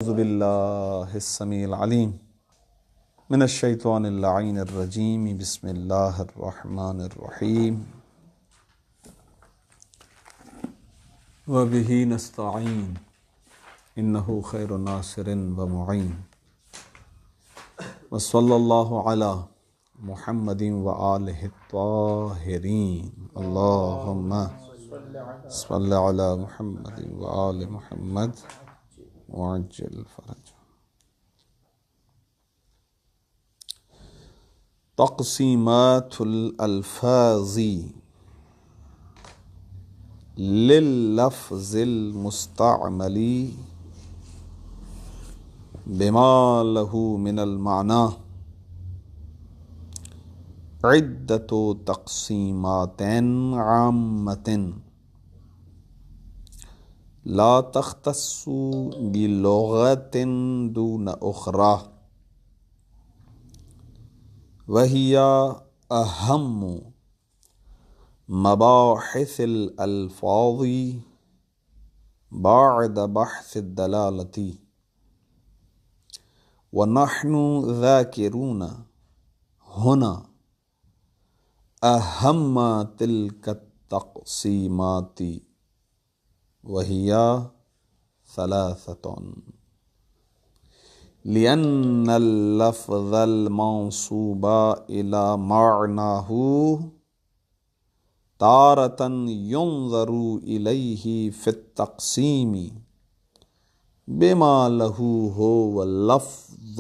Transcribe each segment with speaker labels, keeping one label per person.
Speaker 1: أعوذ بالله السميع العليم من الشيطان اللعين الرجيم بسم الله الرحمن الرحيم وبه نستعين إنه خير ناصر ومعين وصلى الله على محمد وآله الطاهرين اللهم صل على محمد وآل محمد وعجل فرج. تقسیمات الالفاظ لللفظ المستعمل بما له من المعنى عدة تقسیمات عامة لا تختص بلغة دون أخرى وهي أهم مباحث الألفاظ بعد بحث الدلالة، ونحن ذاكرون هنا أهم تلك التقسيمات وهي ثلاثة: لأن اللفظ المنصوب إلى معناه تارة ينظر إليه في التقسيم بما له هو لفظ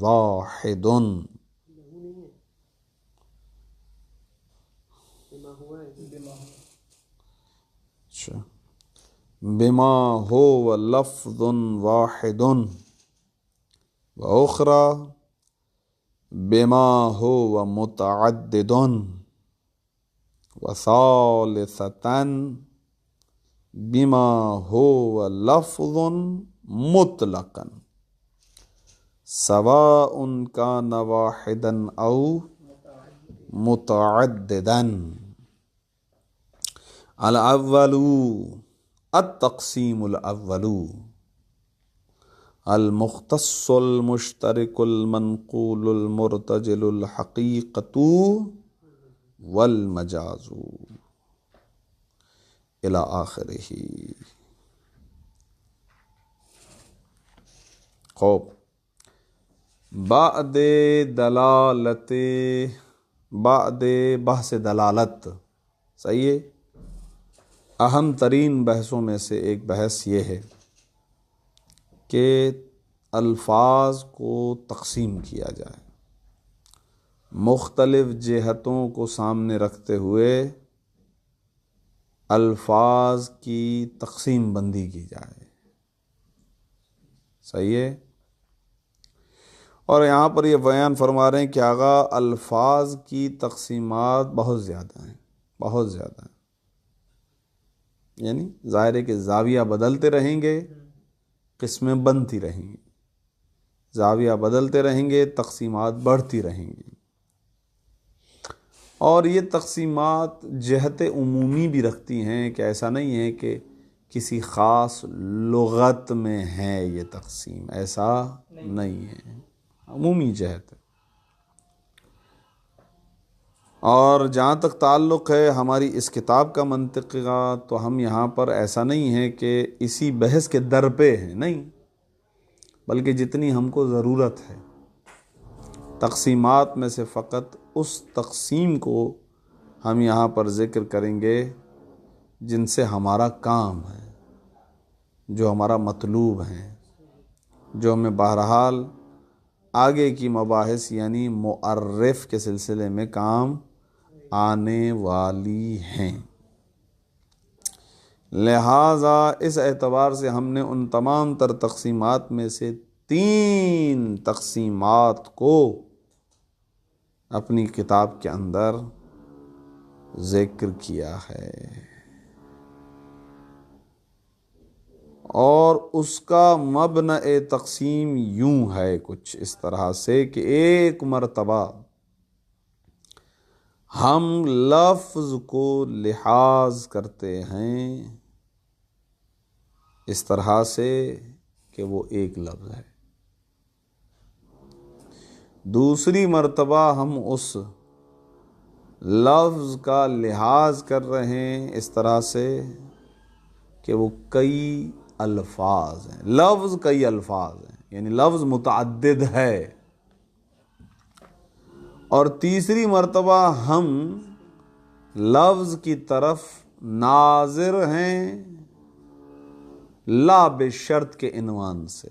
Speaker 1: واحد بما هو لفظ واحد، وأخرى بما هو متعدد، وثالثة بما هو لفظ مطلقا سواء كان واحدا أو متعددا. الأول التقسيم الأول المختص المشترك المنقول المرتجل الحقيقة والمجاز إلى آخره. خوب بعد بحث دلالت، صحیح ہے، اہم ترین بحثوں میں سے ایک بحث یہ ہے کہ الفاظ کو تقسیم کیا جائے، مختلف جہتوں کو سامنے رکھتے ہوئے الفاظ کی تقسیم بندی کی جائے، صحیح ہے۔ اور یہاں پر یہ بیان فرما رہے ہیں کہ آغا الفاظ کی تقسیمات بہت زیادہ ہیں، بہت زیادہ ہیں، یعنی ظاہر ہے کہ زاویہ بدلتے رہیں گے، قسمیں بنتی رہیں گی، زاویہ بدلتے رہیں گے، تقسیمات بڑھتی رہیں گی، اور یہ تقسیمات جہت عمومی بھی رکھتی ہیں کہ ایسا نہیں ہے کہ کسی خاص لغت میں ہے یہ تقسیم، ایسا نہیں ہے، عمومی جہت ہے۔ اور جہاں تک تعلق ہے ہماری اس کتاب کا منطق کا، تو ہم یہاں پر ایسا نہیں ہے کہ اسی بحث کے در پہ ہیں، نہیں، بلکہ جتنی ہم کو ضرورت ہے تقسیمات میں سے فقط اس تقسیم کو ہم یہاں پر ذکر کریں گے جن سے ہمارا کام ہے، جو ہمارا مطلوب ہے، جو ہمیں بہرحال آگے کی مباحث یعنی معرف کے سلسلے میں کام آنے والی ہیں۔ لہٰذا اس اعتبار سے ہم نے ان تمام تر تقسیمات میں سے 3 تقسیمات کو اپنی کتاب کے اندر ذکر کیا ہے، اور اس کا مبناء تقسیم یوں ہے کچھ اس طرح سے کہ ایک مرتبہ ہم لفظ کو لحاظ کرتے ہیں اس طرح سے کہ وہ ایک لفظ ہے. دوسری مرتبہ ہم اس لفظ کا لحاظ کر رہے ہیں اس طرح سے کہ وہ کئی الفاظ ہیں. لفظ کئی الفاظ ہیں، یعنی لفظ متعدد ہے. اور تیسری مرتبہ ہم لفظ کی طرف ناظر ہیں لا بشرط کے عنوان سے.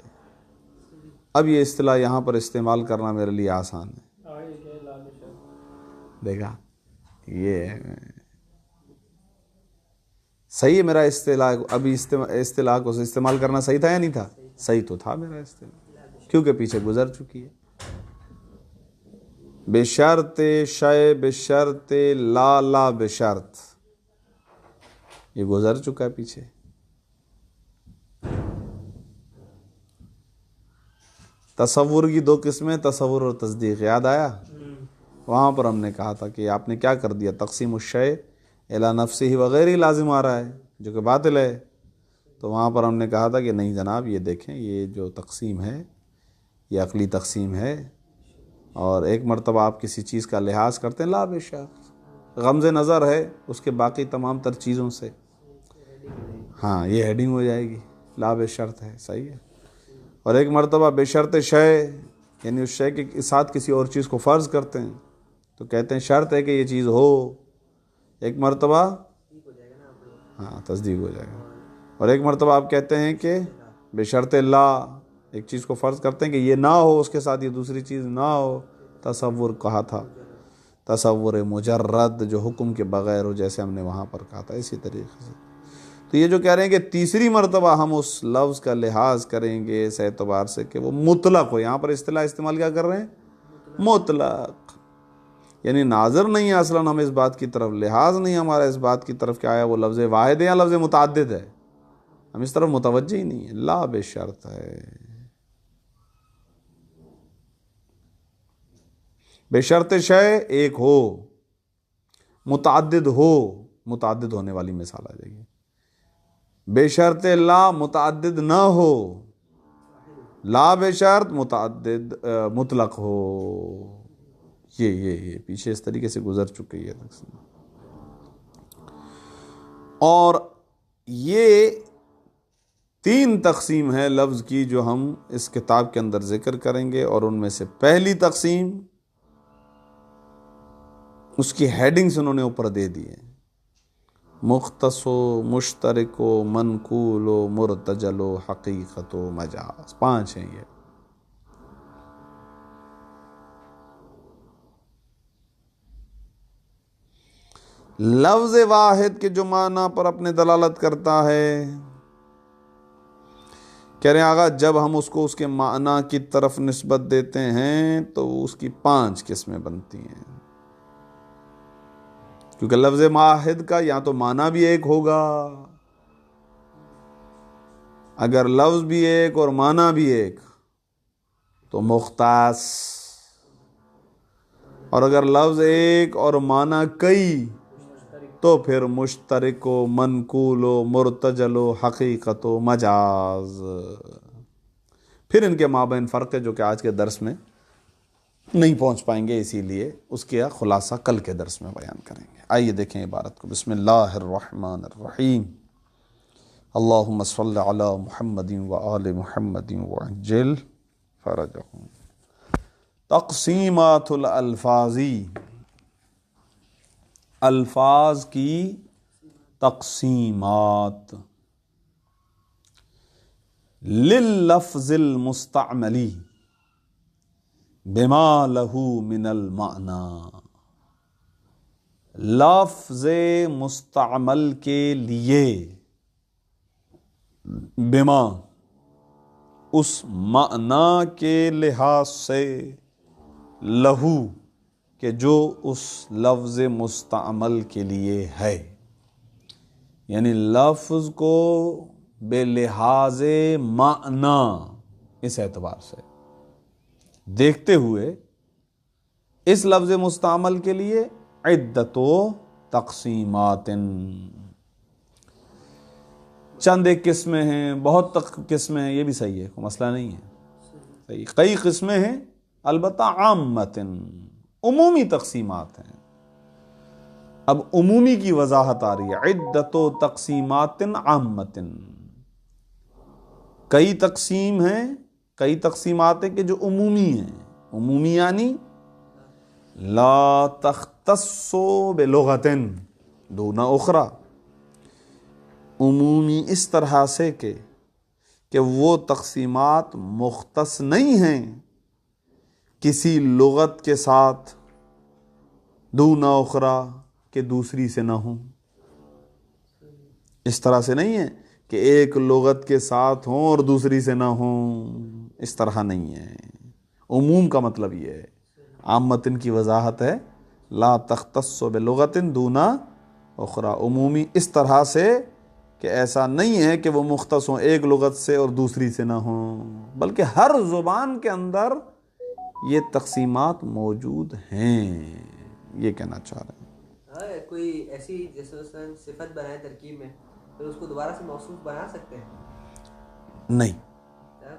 Speaker 1: اب یہ اصطلاح یہاں پر استعمال کرنا میرے لیے آسان ہے. دیکھا یہ صحیح ہے میرا اصطلاح. ابھی اصطلاح کو استعمال کرنا صحیح تھا یا نہیں تھا؟ صحیح تو تھا میرا اصطلاح، کیونکہ پیچھے گزر چکی ہے. بشرط شے بشرط لا لا بشرط، یہ گزر چکا ہے پیچھے. تصور کی دو قسمیں، تصور اور تصدیق، یاد آیا؟ وہاں پر ہم نے کہا تھا کہ آپ نے کیا کر دیا، تقسیم الشیء الی نفسہ وغیرہ لازم آ رہا ہے جو کہ باطل ہے. تو وہاں پر ہم نے کہا تھا کہ نہیں جناب، یہ دیکھیں یہ جو تقسیم ہے یہ عقلی تقسیم ہے، اور ایک مرتبہ آپ کسی چیز کا لحاظ کرتے ہیں لا بے شک، غمز نظر ہے اس کے باقی تمام تر چیزوں سے. ہاں یہ ہیڈنگ ہو جائے گی، لا بے شرط ہے، صحیح ہے. اور ایک مرتبہ بے شرط شے، یعنی اس شے کے ساتھ کسی اور چیز کو فرض کرتے ہیں تو کہتے ہیں شرط ہے کہ یہ چیز ہو. ایک مرتبہ ہاں تصدیق ہو جائے گا. اور ایک مرتبہ آپ کہتے ہیں کہ بے شرط لا، ایک چیز کو فرض کرتے ہیں کہ یہ نہ ہو، اس کے ساتھ یہ دوسری چیز نہ ہو. تصور کہا تھا، تصور مجرد جو حکم کے بغیر ہو، جیسے ہم نے وہاں پر کہا تھا. اسی طریقے سے تو یہ جو کہہ رہے ہیں کہ تیسری مرتبہ ہم اس لفظ کا لحاظ کریں گے اس اعتبار سے کہ وہ مطلق ہو. یہاں پر اصطلاح استعمال کیا کر رہے ہیں؟ مطلق، یعنی ناظر نہیں ہے اصلاً ہم اس بات کی طرف، لحاظ نہیں ہمارا اس بات کی طرف کہ آیا وہ لفظ واحد ہے یا لفظ متعدد ہے، ہم اس طرف متوجہ ہی نہیں ہے. لا بے شرط ہے، بے شرط شے ایک ہو، متعدد ہو، متعدد ہونے والی مثال آ جائے گی. بے شرط لا متعدد نہ ہو، لا بے شرط متعدد مطلق ہو. یہ پیچھے اس طریقے سے گزر چکی ہے. اور یہ 3 تقسیم ہے لفظ کی جو ہم اس کتاب کے اندر ذکر کریں گے، اور ان میں سے پہلی تقسیم اس کی ہیڈنگز انہوں نے اوپر دے دی ہے، مختص و مشترک و منقول و مرتجل و حقیقت و مجاز. 5 ہیں یہ. لفظ واحد کے جو معنی پر اپنے دلالت کرتا ہے، کہہ رہے ہیں آغا جب ہم اس کو اس کے معنی کی طرف نسبت دیتے ہیں تو اس کی 5 قسمیں بنتی ہیں. کیونکہ لفظ واحد کا یا تو معنی بھی ایک ہوگا، اگر لفظ بھی ایک اور معنی بھی ایک تو مختص، اور اگر لفظ ایک اور معنی کئی تو پھر مشترک و منقول و مرتجل و حقیقت و مجاز. پھر ان کے مابین فرق ہے جو کہ آج کے درس میں نہیں پہنچ پائیں گے، اسی لیے اس کا خلاصہ کل کے درس میں بیان کریں گے. آئیے دیکھیں عبارت کو. بسم اللہ الرحمن الرحیم. اللہم صل علی محمد وآل محمد وعجل فرجہم. تقسیمات الالفاظی، الفاظ کی تقسیمات. لللفظ المستعملی بما لہ من المعنی، لفظ مستعمل کے لیے بما اس معنی کے لحاظ سے، لہو کہ جو اس لفظ مستعمل کے لیے ہے، یعنی لفظ کو بے لحاظ معنی اس اعتبار سے دیکھتے ہوئے اس لفظ مستعمل کے لیے عدت و تقسیمات. چند ایک قسمیں ہیں، بہت تک قسمیں ہیں، یہ بھی صحیح ہے، کوئی مسئلہ نہیں ہے، صحیح، کئی قسمیں ہیں البتہ عامتاً عمومی تقسیمات ہیں۔ اب عمومی کی وضاحت آ رہی ہے، عدت و تقسیمات عامۃ، کئی تقسیم ہیں، کئی تقسیمات ہیں کہ جو عمومی ہیں۔ عمومی یعنی لا تختص بلغۃ دون اخری، عمومی اس طرح سے کہ وہ تقسیمات مختص نہیں ہیں کسی لغت کے ساتھ دون اخری کہ دوسری سے نہ ہوں۔ اس طرح سے نہیں ہے کہ ایک لغت کے ساتھ ہوں اور دوسری سے نہ ہوں، اس طرح نہیں ہے۔ عموم کا مطلب یہ ہے، عامتن کی وضاحت ہے لا تختص بلغت دون اخری، عمومی اس طرح سے کہ ایسا نہیں ہے کہ وہ مختص ہوں ایک لغت سے اور دوسری سے نہ ہوں، بلکہ ہر زبان کے اندر یہ تقسیمات موجود ہیں، یہ کہنا چاہ رہے ہیں۔
Speaker 2: کوئی ایسی جیسے مثلاً صفت بنائے ترکیب میں، پھر اس کو دوبارہ سے موصوف بنا سکتے ہیں؟
Speaker 1: نہیں۔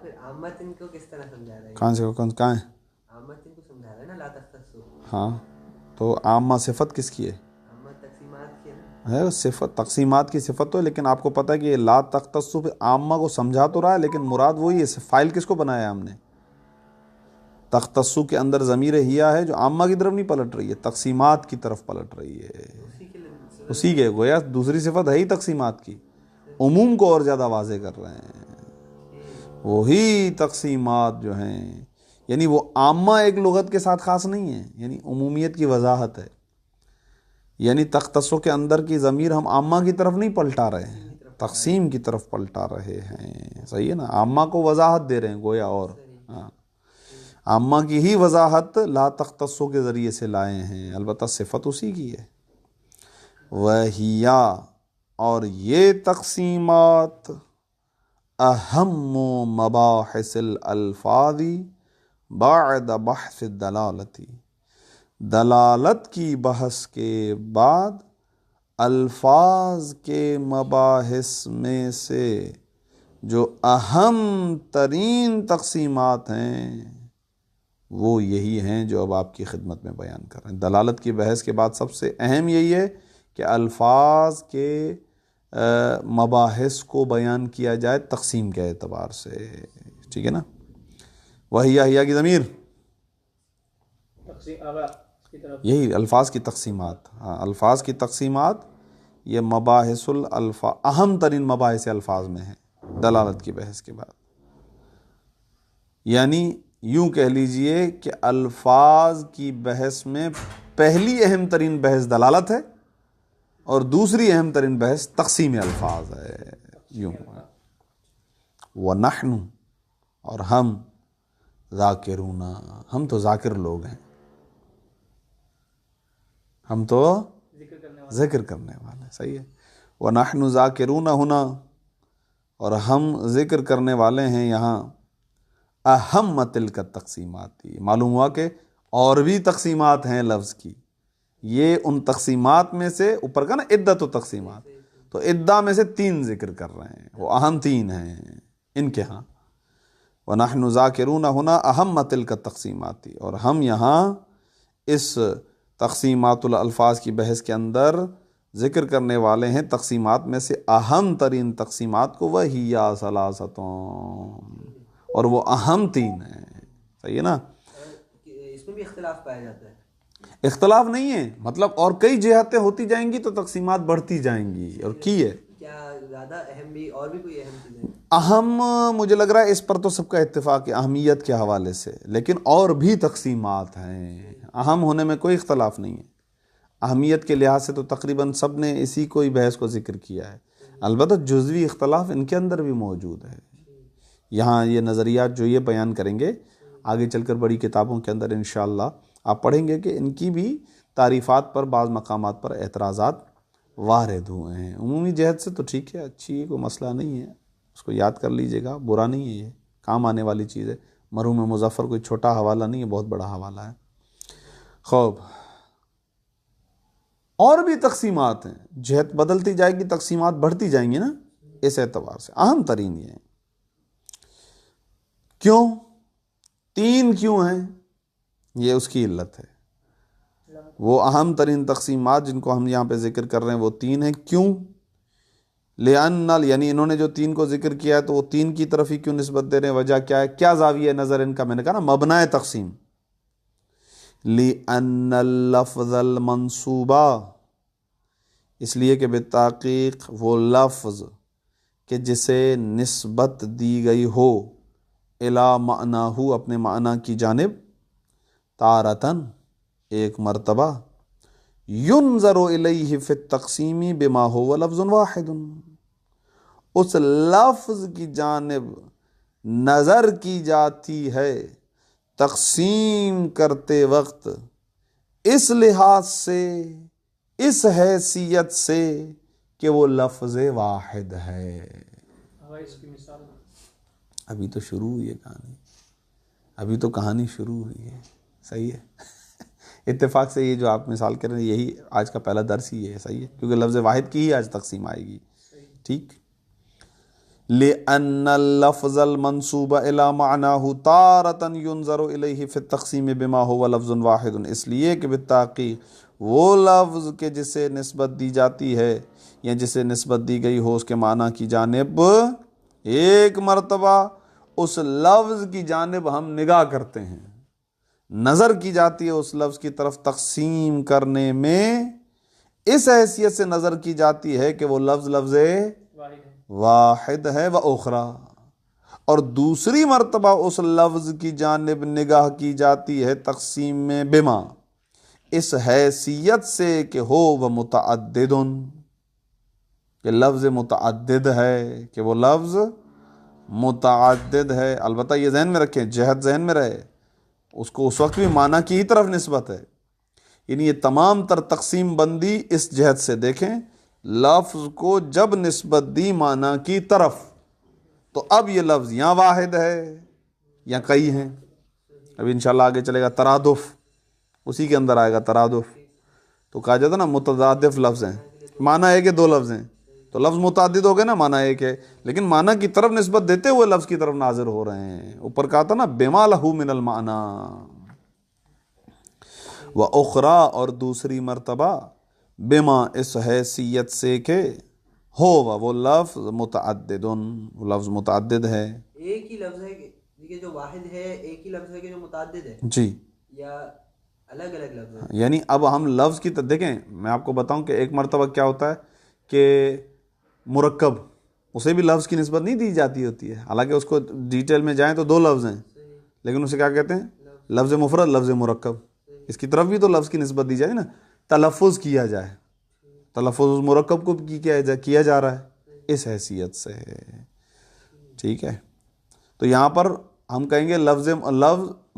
Speaker 2: پھر عامتن کو کس طرح سمجھا رہے ہیں؟
Speaker 1: کہاں ہے؟
Speaker 2: عامتن کو سمجھا رہے ہیں نا، لا تختصو۔
Speaker 1: ہاں تو عامہ صفت کس کی ہے؟
Speaker 2: عامہ تقسیمات کی ہے نا،
Speaker 1: ہے صفت، تقسیمات کی صفت تو ہے، لیکن آپ کو پتہ ہے کہ یہ لا تختص عامہ کو سمجھا تو رہا ہے، لیکن مراد وہی ہے، فائل کس کو بنایا ہے ہم نے؟ تختص کے اندر ضمیر ہیا ہے جو عامہ کی طرف نہیں پلٹ رہی ہے، تقسیمات کی طرف پلٹ رہی ہے، اسی کے گویا دوسری صفت ہے ہی تقسیمات کی، عموم کو اور زیادہ واضح کر رہے ہیں۔ وہی تقسیمات جو ہیں، یعنی وہ عامہ ایک لغت کے ساتھ خاص نہیں ہے، یعنی عمومیت کی وضاحت ہے، یعنی تختص کے اندر کی ضمیر ہم عامہ کی طرف نہیں پلٹا رہے ہیں، تقسیم کی طرف پلٹا رہے ہیں، صحیح ہے نا، عامہ کو وضاحت دے رہے ہیں گویا، اور ہاں عامہ کی ہی وضاحت لا تختص کے ذریعے سے لائے ہیں، البتہ صفت اسی کی ہے۔ وَهِيَا، اور یہ تقسیمات اہم مباحث الالفاظ بعد بحث الدلالتی، دلالت کی بحث کے بعد الفاظ کے مباحث میں سے جو اہم ترین تقسیمات ہیں وہ یہی ہیں جو اب آپ کی خدمت میں بیان کر رہے ہیں۔ دلالت کی بحث کے بعد سب سے اہم یہی ہے کہ الفاظ کے مباحث کو بیان کیا جائے تقسیم کے اعتبار سے، ٹھیک ہے نا۔ وہی ہیا کی ضمیر یہی الفاظ کی تقسیمات، ہاں الفاظ کی تقسیمات یہ مباحث الفاظ اہم ترین مباحث الفاظ میں ہیں دلالت کی بحث کے بعد، یعنی یوں کہہ لیجئے کہ الفاظ کی بحث میں پہلی اہم ترین بحث دلالت ہے اور دوسری اہم ترین بحث تقسیم الفاظ ہے، یوں۔ وَنَحْنُ، اور ہم، ذاکرون، ہم تو ذاکر لوگ ہیں، ہم تو ذکر کرنے والے ہیں، صحیح ہے۔ وَنَحْنُ ذَاكِرُونَ ہونا، اور ہم ذکر کرنے والے ہیں یہاں اہم تلک تقسیمات، معلوم ہوا کہ اور بھی تقسیمات ہیں لفظ کی، یہ ان تقسیمات میں سے اوپر کا نا عدت و تقسیمات، تو عدہ میں سے 3 ذکر کر رہے ہیں، وہ اہم 3 ہیں ان کے ہاں۔ وَنَحْنُ ذَاكِرُونَ ہونا اہم تلک تقسیمات، اور ہم یہاں اس تقسیمات الالفاظ کی بحث کے اندر ذکر کرنے والے ہیں تقسیمات میں سے اہم ترین تقسیمات کو، وَهِيَا ثَلَاثَةٌ، اور وہ اہم 3 ہیں، صحیح ہے نا۔
Speaker 2: اس میں بھی اختلاف پایا جاتا ہے؟
Speaker 1: اختلاف نہیں ہے، مطلب اور کئی جہتیں ہوتی جائیں گی تو تقسیمات بڑھتی جائیں گی، اور کی ہے
Speaker 2: کیا زیادہ اہم بھی اور بھی کوئی اہم چیزیں؟
Speaker 1: اہم مجھے لگ رہا ہے اس پر تو سب کا اتفاق ہے اہمیت کے حوالے سے، لیکن اور بھی تقسیمات ہیں، اہم ہونے میں کوئی اختلاف نہیں ہے، اہمیت کے لحاظ سے تو تقریباً سب نے اسی کوئی بحث کو ذکر کیا ہے، البتہ جزوی اختلاف ان کے اندر بھی موجود ہے۔ یہاں یہ نظریات جو یہ بیان کریں گے آگے چل کر بڑی کتابوں کے اندر انشاءاللہ آپ پڑھیں گے کہ ان کی بھی تعریفات پر بعض مقامات پر اعتراضات وارد ہوئے ہیں۔ عمومی جہت سے تو ٹھیک ہے، اچھی ہے، کوئی مسئلہ نہیں ہے، اس کو یاد کر لیجئے گا، برا نہیں ہے، یہ کام آنے والی چیز ہے۔ مرحوم مظفر کوئی چھوٹا حوالہ نہیں ہے، بہت بڑا حوالہ ہے۔ خوب، اور بھی تقسیمات ہیں، جہت بدلتی جائے گی تقسیمات بڑھتی جائیں گی نا، اس اعتبار سے اہم ترین یہ ہے. کیوں 3 کیوں ہیں؟ یہ اس کی علت ہے. وہ اہم ترین تقسیمات جن کو ہم یہاں پہ ذکر کر رہے ہیں وہ 3 ہیں. کیوں؟ لأن یعنی انہوں نے جو 3 کو ذکر کیا ہے تو وہ 3 کی طرف ہی کیوں نسبت دے رہے ہیں؟ وجہ کیا ہے؟ کیا زاویہ نظر ان کا؟ میں نے کہا نا مبنائے تقسیم. لأن اللفظ المنصوبہ، اس لیے کہ بالتحقیق وہ لفظ کہ جسے نسبت دی گئی ہو الی معناہ اپنے معنی کی جانب، تارتن ایک مرتبہ، ینظر الیہ فی التقسیم بما هو لفظ واحد، اس لفظ کی جانب نظر کی جاتی ہے تقسیم کرتے وقت اس لحاظ سے، اس حیثیت سے کہ وہ لفظ واحد ہے.
Speaker 2: اس کی مثال
Speaker 1: ابھی تو شروع ہوئی ہے کہانی، ابھی تو کہانی شروع ہوئی ہے. صحیح ہے. اتفاق سے یہ جو آپ مثال کر رہے ہیں یہی آج کا پہلا درس ہی ہے. صحیح ہے، کیونکہ لفظ واحد کی ہی آج تقسیم آئے گی. ٹھیک. لأن اللفظ المنصوب الى معناه تارة ينظر الیہ فی التقسیم بما هو لفظ واحد، اس لیے کہ بالتحقیق وہ لفظ کہ جسے نسبت دی جاتی ہے یا جسے نسبت دی گئی ہو اس کے معنی کی جانب، ایک مرتبہ اس لفظ کی جانب ہم نگاہ کرتے ہیں، نظر کی جاتی ہے اس لفظ کی طرف تقسیم کرنے میں، اس حیثیت سے نظر کی جاتی ہے کہ وہ لفظ واحد ہے. و اخرى، اور دوسری مرتبہ اس لفظ کی جانب نگاہ کی جاتی ہے تقسیم میں بما، اس حیثیت سے کہ ہو وہ متعدد، کہ لفظ متعدد ہے، کہ وہ لفظ متعدد ہے. البتہ یہ ذہن میں رکھیں، جہت ذہن میں رہے، اس کو اس وقت بھی معنی کی ہی طرف نسبت ہے. یعنی یہ تمام تر تقسیم بندی اس جہت سے دیکھیں، لفظ کو جب نسبت دی معنی کی طرف تو اب یہ لفظ یا واحد ہے یا کئی ہیں. ابھی انشاءاللہ آگے چلے گا ترادف، اسی کے اندر آئے گا ترادف. تو کہا جاتا نا مترادف لفظ ہیں، معنی ایک ہے، 2 لفظ ہیں تو لفظ متعدد ہو گئے نا، معنی ایک ہے لیکن معنی کی طرف نسبت دیتے ہوئے لفظ کی طرف ناظر ہو رہے ہیں. اوپر کہا تھا نا بما لہو من المعنی. و اخرى، اور دوسری مرتبہ بما، اس حیثیت سے کہ ہو وہ لفظ متعدد، وہ لفظ متعدد ہے.
Speaker 2: ایک ہی لفظ ہے کہ جو واحد ہے، ایک ہی لفظ ہے کہ جو متعدد ہے،
Speaker 1: جی،
Speaker 2: یا الگ الگ لفظ ہے.
Speaker 1: یعنی اب ہم لفظ کی دیکھیں، میں آپ کو بتاؤں کہ ایک مرتبہ کیا ہوتا ہے کہ مرکب، اسے بھی لفظ کی نسبت نہیں دی جاتی ہوتی ہے، حالانکہ اس کو ڈیٹیل میں جائیں تو 2 لفظ ہیں لیکن اسے کیا کہتے ہیں؟ لفظ مفرد، لفظ مرکب. اس کی طرف بھی تو لفظ کی نسبت دی جائے نا، تلفظ کیا جائے، تلفظ مرکب کو کیا جا رہا ہے اس حیثیت سے. ٹھیک ہے. تو یہاں پر ہم کہیں گے لفظ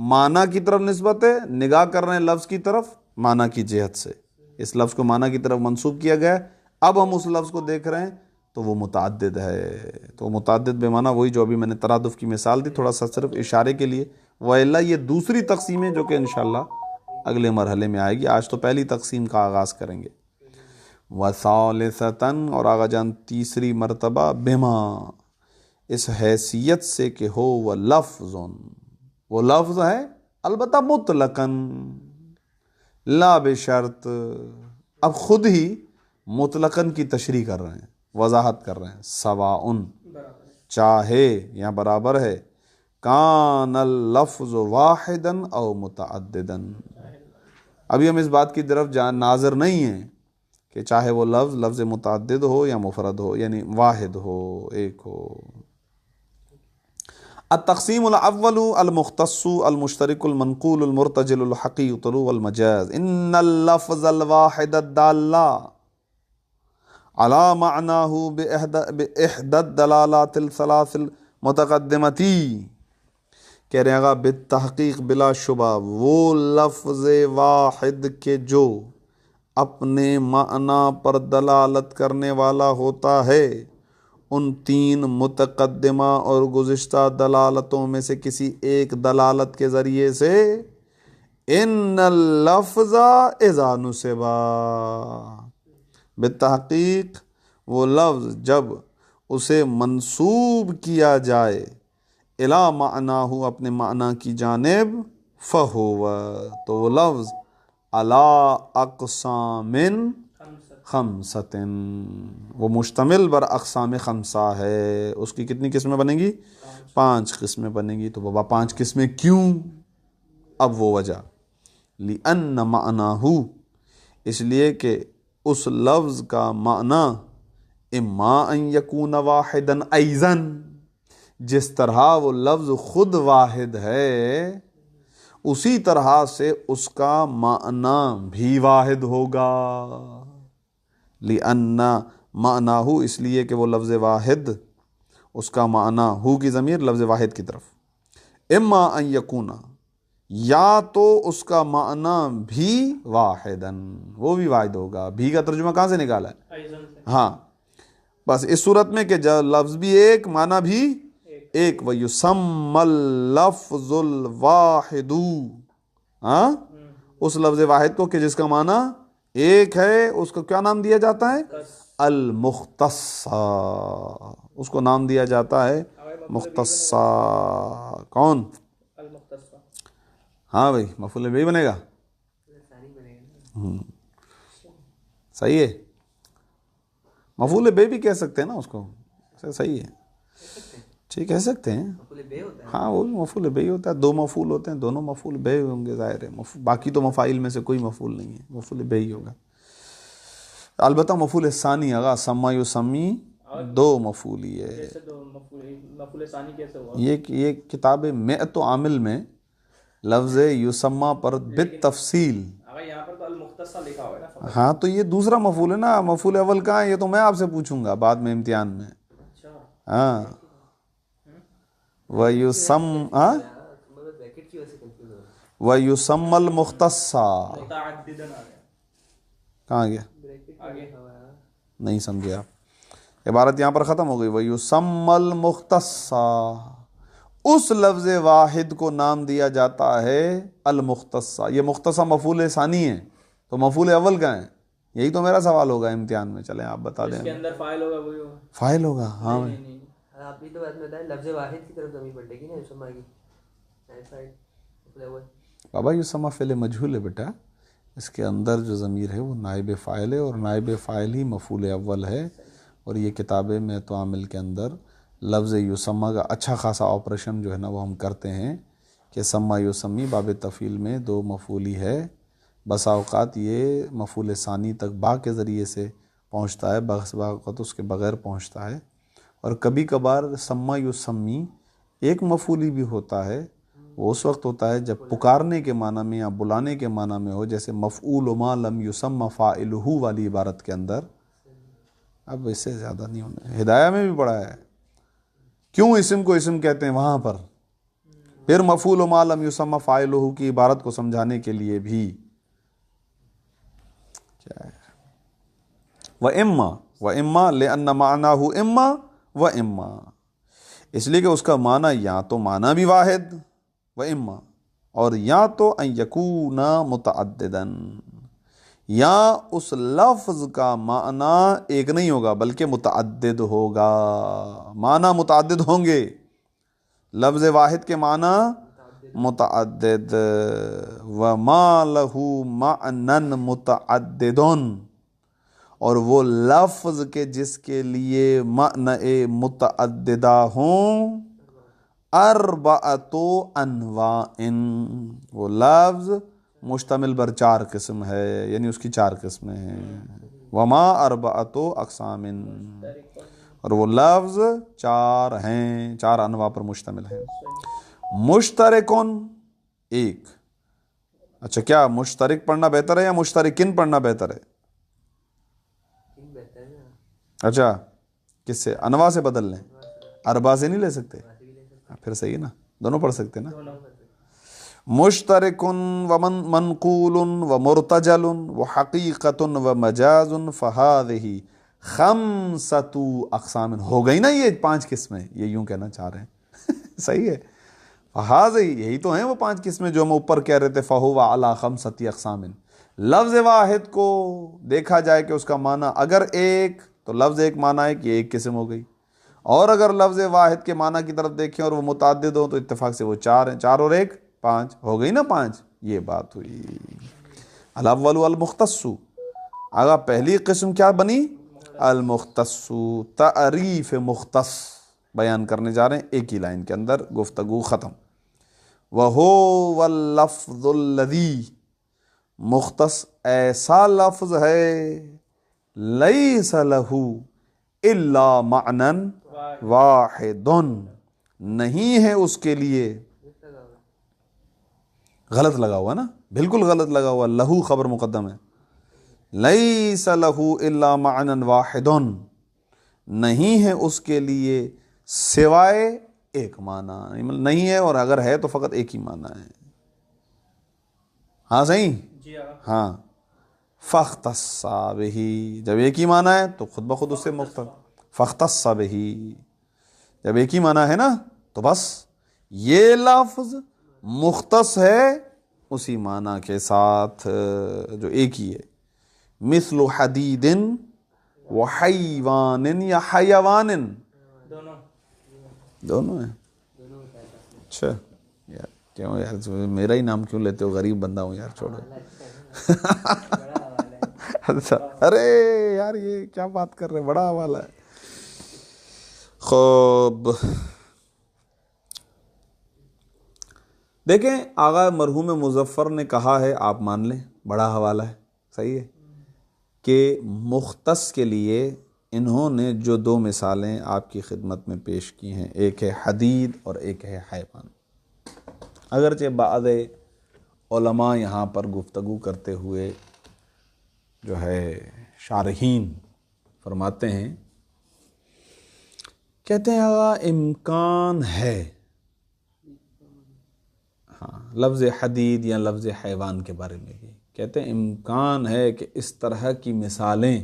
Speaker 1: معنی کی طرف نسبت ہے، نگاہ کر رہے ہیں لفظ کی طرف معنی کی جہت سے، اس لفظ کو معنی کی طرف منسوب کیا گیا ہے، اب ہم اس لفظ کو دیکھ رہے ہیں تو وہ متعدد ہے. تو متعدد بے معنی وہی جو ابھی میں نے ترادف کی مثال دی، تھوڑا سا صرف اشارے کے لیے. وَإِلَّا یہ دوسری تقسیم ہے جو کہ انشاءاللہ اگلے مرحلے میں آئے گی. آج تو پہلی تقسیم کا آغاز کریں گے. وَثَالِثَةً، اور آغا جان تیسری مرتبہ بما، اس حیثیت سے کہ ہو وہ لفظ، وہ لفظ ہے البتہ مطلقاً لا بشرط. اب خود ہی مطلقاً کی تشریح کر رہے ہیں، وضاحت کر رہے ہیں. سواء، چاہے یا برابر ہے، کان اللفظ واحدا او متعددا. ابھی ہم اس بات کی طرف ناظر نہیں ہیں کہ چاہے وہ لفظ متعدد ہو یا مفرد ہو، یعنی واحد ہو، ایک ہو. التقسیم الاول المختص المشترک المنقول المرتجل الحقیقۃ والمجاز. ان اللفظ الواحد الدال على معناه بإحدى الدلالات الثلاث المتقدمة. کہہ رہے ہیں بالتحقیق بلا شبہ وہ لفظ واحد کے جو اپنے معنی پر دلالت کرنے والا ہوتا ہے، ان 3 متقدمہ اور گزشتہ دلالتوں میں سے کسی ایک دلالت کے ذریعے سے، ان اللفظ اذا نصبا، بالتحقیق وہ لفظ جب اسے منسوب کیا جائے الا معناہو اپنے معنی کی جانب فہو تو وہ لفظ علی اقسام خمسطن وہ مشتمل بر اقسام خمسہ ہے. اس کی کتنی قسمیں بنیں گی؟ 5 قسمیں بنیں گی. تو بابا 5 قسمیں کیوں؟ اب وہ وجہ لِأَنَّ معناہو اس لیے کہ اس لفظ کا معنی اما ان یکون واحدا ایضا جس طرح وہ لفظ خود واحد ہے اسی طرح سے اس کا معنی بھی واحد ہوگا. لِأَنَّ معناہو اس لیے کہ وہ لفظ واحد اس کا معنی ہو کی ضمیر لفظ واحد کی طرف اما ان یکون یا تو اس کا معنی بھی واحدن وہ بھی واحد ہوگا. بھی کا ترجمہ کہاں سے نکالا ہے؟ ہاں بس اس صورت میں کہ لفظ بھی ایک معنی بھی ایک. وَيُسَمَّ اللَّفْظُ الْوَاحِدُ ہاں اس لفظ واحد کو کہ جس کا معنی ایک ہے اس کو کیا نام دیا جاتا ہے؟ المختصہ. اس کو نام دیا جاتا ہے مختصہ. کون؟ ہاں بھائی مفعول بھی بنے گا. صحیح ہے مفعول بے بھی کہہ سکتے ہیں نا اس کو. صحیح ہے ٹھیک کہہ سکتے ہیں. ہاں وہ بھی مفعول بے ہی ہوتا ہے. 2 مفعول ہوتے ہیں دونوں مفعول بے ہوں گے ظاہر ہے. باقی تو مفاعیل میں سے کوئی مفعول نہیں ہے مفعول بے ہی ہوگا. البتہ مفعول ثانی اگا سما یسمی 2 مفعول ہی ہے. یہ کتاب مئت عامل میں لفظ یسمہ پر بالتفصیل ہاں تو یہ دوسرا مفعول ہے نا. مفعول اول کہاں ہے یہ تو میں آپ سے پوچھوں گا بعد میں امتحان میں. ہاں وَيُسَمَّ الْمُخْتَصَّ کہاں گیا نہیں سمجھے آپ. عبارت یہاں پر ختم ہو گئی. وَيُسَمَّ الْمُخْتَصَّ اس لفظ واحد کو نام دیا جاتا ہے المختصہ. یہ مختصہ مفعول ثانی ہے تو مفعول اول کا ہے. یہی تو میرا سوال ہوگا امتحان میں. چلیں آپ بتا دیں. اس کے اندر فاعل ہوگا وہی ہوگا. فاعل ہوگا ہاں
Speaker 2: آپ نے تو بعد میں بتایا لفظ واحد کی طرف ضمیر پلٹے گی نا یسمہ کی.
Speaker 1: بابا یسمہ فعل مجہول ہے بیٹا. اس کے اندر جو ضمیر ہے وہ نائب فاعل ہے اور نائب فاعل ہی مفعول اول ہے. اور یہ کتاب میں تو عامل کے اندر لفظ یسمہ کا اچھا خاصا آپریشن جو ہے نا وہ ہم کرتے ہیں کہ سما یسمی باب تفعیل میں 2 مفعولی ہے. بسا اوقات یہ مفعول ثانی تک با کے ذریعے سے پہنچتا ہے بعض اوقات اس کے بغیر پہنچتا ہے. اور کبھی کبھار سما یسمی ایک مفعولی بھی ہوتا ہے. وہ اس وقت ہوتا ہے جب پکارنے کے معنی میں یا بلانے کے معنی میں ہو جیسے مفعول ما لم یسمى فاعلہ والی عبارت کے اندر. اب اس سے زیادہ نہیں ہونا. ہدایہ میں بھی پڑھا ہے کیوں اسم کو اسم کہتے ہیں وہاں پر. پھر مفعول ما لم یسمى فاعلہ کی عبارت کو سمجھانے کے لیے بھی کیا ہے وَإِمَّا لِأَنَّ مَعْنَاهُ إِمَّا وَإِمَّا اس لیے کہ اس کا معنی یا تو معنی بھی واحد وَإِمَّا اور یا تو ان یکون متعددن یا اس لفظ کا معنی ایک نہیں ہوگا بلکہ متعدد ہوگا. معنی متعدد ہوں گے. لفظ واحد کے معنی متعدد. وَمَا لَهُ مَعْنًا مُتَعَدِّدٌ اور وہ لفظ کے جس کے لیے معنی متعددہ ہوں اربعۃ انواع وہ لفظ مشتمل بر 4 قسم ہے یعنی اس کی 4 قسمیں ہیں. وما اربعۃ اقسام اور وہ لفظ 4 ہیں 4 انواع پر مشتمل ہیں. مشترکن ایک. اچھا کیا مشترک پڑھنا بہتر ہے یا مشترکن پڑھنا بہتر ہے؟ اچھا کس سے انواع سے بدل لیں اربع سے نہیں لے سکتے پھر صحیح ہے نا دونوں پڑھ سکتے نا. مشترکن و منقول و مرتجل و حقیقت و مجاز فہذہ خمسۃ اقسام ہو گئی نا. یہ 5 قسمیں یہ یوں کہنا چاہ رہے ہیں صحیح ہے. فہذہ یہی تو ہیں وہ 5 قسمیں جو ہم اوپر کہہ رہے تھے. فہو علی خمسۃ اقسام لفظ واحد کو دیکھا جائے کہ اس کا معنی اگر ایک تو لفظ ایک معنی ہے کہ ایک قسم ہو گئی. اور اگر لفظ واحد کے معنی کی طرف دیکھیں اور وہ متعدد ہوں تو اتفاق سے وہ 4 ہیں، 4 اور 1 5 ہو گئی نا 5. یہ بات ہوئی. الاول المختص. آگا پہلی قسم کیا بنی؟ المختص. تعریف مختص بیان کرنے جا رہے ہیں ایک ہی لائن کے اندر، گفتگو ختم. وَهُوَ اللَّفْظُ الَّذِي. مختص ایسا لفظ ہے لَيْسَ لَهُ إِلَّا مَعْنًا وَاحِدٌ. نہیں ہے اس کے لیے، غلط لگا ہوا نا، بالکل غلط لگا ہوا، لہو خبر مقدم ہے. لیس لہو الا معنی واحد. نہیں ہے اس کے لیے سوائے ایک معنی، نہیں ہے اور اگر ہے تو فقط ایک ہی معنی ہے. ہاں صحیح، ہاں. فاختص بہ. جب ایک ہی معنی ہے تو خود بخود اس سے مختص. فاختص بہ. جب ایک ہی معنی ہے نا تو بس یہ لفظ مختص ہے اسی معنی کے ساتھ جو ایک ہی ہے. مثل حدید و حیوان یا حیوان. دونوں ہیں. اچھا یار کیوں یار میرا ہی نام کیوں لیتے ہو؟ غریب بندہ ہوں یار، چھوڑو. اچھا ارے یار یہ کیا بات کر رہے، بڑا حوالہ ہے. خوب دیکھیں، آغا مرحوم مظفر نے کہا ہے، آپ مان لیں بڑا حوالہ ہے، صحیح ہے، کہ مختص کے لیے انہوں نے جو 2 مثالیں آپ کی خدمت میں پیش کی ہیں، ایک ہے حدید اور ایک ہے حیوان. اگرچہ بعض علماء یہاں پر گفتگو کرتے ہوئے جو ہے شارحین فرماتے ہیں، کہتے ہیں آغا امکان ہے، ہاں لفظ حدید یا لفظ حیوان کے بارے میں بھی کہتے ہیں امکان ہے کہ اس طرح کی مثالیں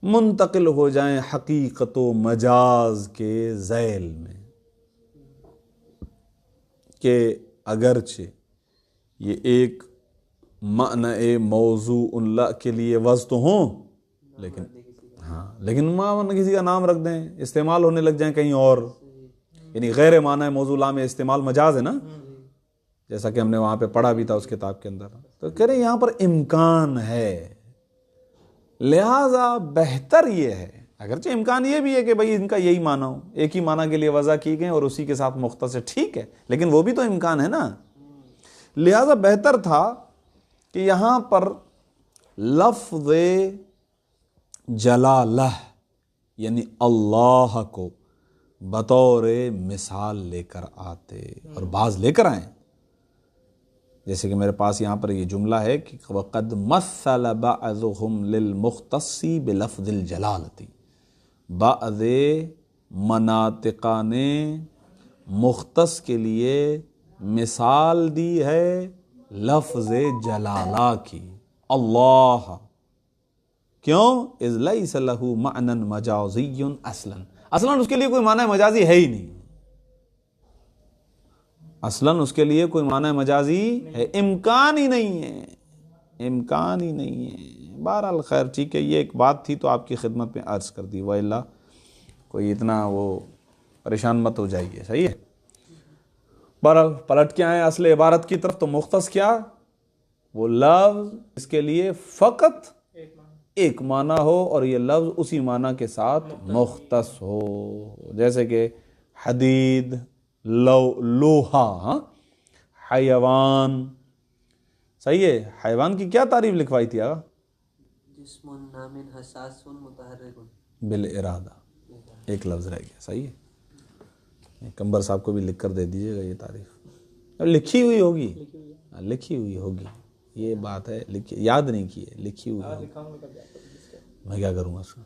Speaker 1: منتقل ہو جائیں حقیقت و مجاز کے ذیل میں، کہ اگرچہ یہ ایک معنی موضوع اللہ کے لیے وضع تو ہوں، لیکن معنی کسی کا نام رکھ دیں، استعمال ہونے لگ جائیں کہیں اور، یعنی غیر معنی موضوع لا میں استعمال مجاز ہے نا، جیسا کہ ہم نے وہاں پہ پڑھا بھی تھا اس کتاب کے اندر. تو کہہ رہے یہاں پر امکان ہے، لہذا بہتر یہ ہے، اگرچہ امکان یہ بھی ہے کہ بھئی ان کا یہی معنی ہو، ایک ہی معنی کے لیے وضع کی گئے اور اسی کے ساتھ مختصر، ٹھیک ہے، لیکن وہ بھی تو امکان ہے نا. لہذا بہتر تھا کہ یہاں پر لفظ جلالہ یعنی اللہ کو بطور مثال لے کر آتے، اور بعض لے کر آئیں. جیسے کہ میرے پاس یہاں پر یہ جملہ ہے کہ وَقَدْ مَثَّلَ بَعْضُهُمْ لِلْمُخْتَصِّ بِلَفْظِ الْجَلَالَةِ. بعض مناطقہ نے مختص کے لیے مثال دی ہے لفظ جلالہ کی، اللہ. کیوں؟ اذ لیس لہ معنی مجازی اصلاً اس کے لیے کوئی معنی مجازی ہے ہی نہیں، اصلاً اس کے لیے کوئی معنی مجازی ہے، امکان ہی نہیں ہے، امکان ہی نہیں ہے. بہرحال خیر ٹھیک ہے، یہ ایک بات تھی تو آپ کی خدمت میں عرض کر دی، وَإِلَّا کوئی اتنا وہ پریشان مت ہو جائیے، صحیح ہے. بہرحال پلٹ کے آئیں اصل عبارت کی طرف. تو مختص کیا؟ وہ لفظ اس کے لیے فقط ایک معنی ہو اور یہ لفظ اسی معنی کے ساتھ مختص ہو، جیسے کہ حدید، لوہا، حیوان. صحیح ہے. حیوان کی کیا تعریف لکھوائی تھی آگا؟
Speaker 2: جسم نام حساس متحرک
Speaker 1: بالارادہ. ایک لفظ رہ گیا، صحیح ہے. کمبر صاحب کو بھی لکھ کر دے دیجیے گا یہ تعریف، لکھی ہوئی ہوگی، لکھی ہوئی ہوگی، یہ بات ہے، یاد نہیں کی ہے، لکھی ہوئی ہوگی. میں کیا کروں گا اس کا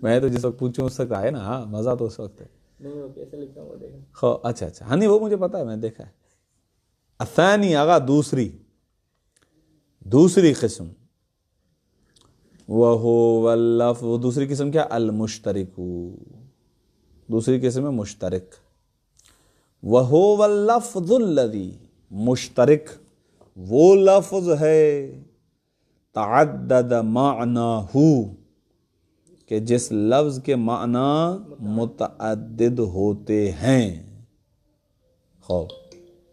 Speaker 1: میں تو جس وقت پوچھوں اس وقت آئے نا، ہاں مزہ تو اس وقت ہے. اچھا ہاں نہیں وہ مجھے پتا ہے، میں دیکھا ہے. الثانی آگا دوسری قسم، وَهُوَ اللَّفْظُ. وہ دوسری قسم کیا؟ المشترک. دوسری قسم ہے مشترک. وَهُوَ اللَّفْظُ الَّذِي. مشترک وہ لفظ ہے تعدد معناہ، کہ جس لفظ کے معنی متعدد ہوتے ہیں. خوب